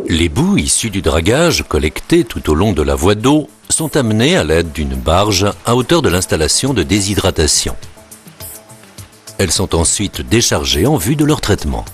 Les boues issues du dragage, collectées tout au long de la voie d'eau, sont amenées à l'aide d'une barge à hauteur de l'installation de déshydratation. Elles sont ensuite déchargées en vue de leur traitement.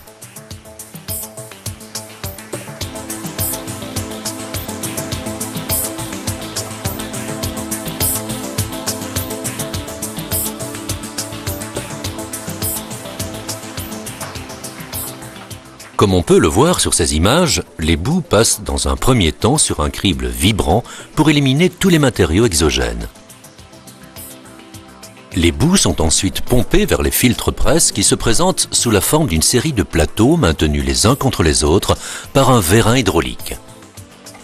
Comme on peut le voir sur ces images, les boues passent dans un premier temps sur un crible vibrant pour éliminer tous les matériaux exogènes. Les boues sont ensuite pompées vers les filtres presse qui se présentent sous la forme d'une série de plateaux maintenus les uns contre les autres par un vérin hydraulique.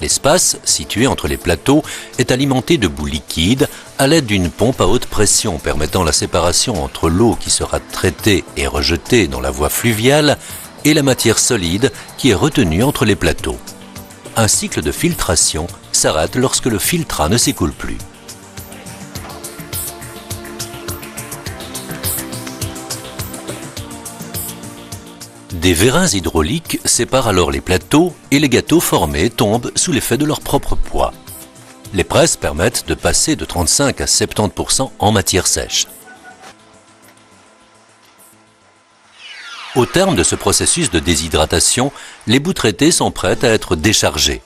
L'espace situé entre les plateaux est alimenté de boue liquide à l'aide d'une pompe à haute pression permettant la séparation entre l'eau qui sera traitée et rejetée dans la voie fluviale et la matière solide qui est retenue entre les plateaux. Un cycle de filtration s'arrête lorsque le filtrat ne s'écoule plus. Des vérins hydrauliques séparent alors les plateaux et les gâteaux formés tombent sous l'effet de leur propre poids. Les presses permettent de passer de 35 à 70% en matière sèche. Au terme de ce processus de déshydratation, les boues traitées sont prêtes à être déchargées.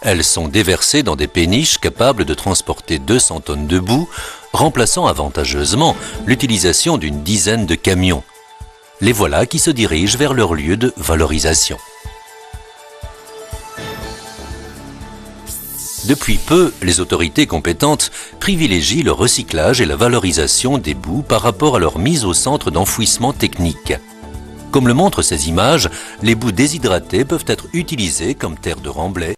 Elles sont déversées dans des péniches capables de transporter 200 tonnes de boue, remplaçant avantageusement l'utilisation d'une dizaine de camions. Les voilà qui se dirigent vers leur lieu de valorisation. Depuis peu, les autorités compétentes privilégient le recyclage et la valorisation des boues par rapport à leur mise au centre d'enfouissement technique. Comme le montrent ces images, les boues déshydratées peuvent être utilisées comme terre de remblai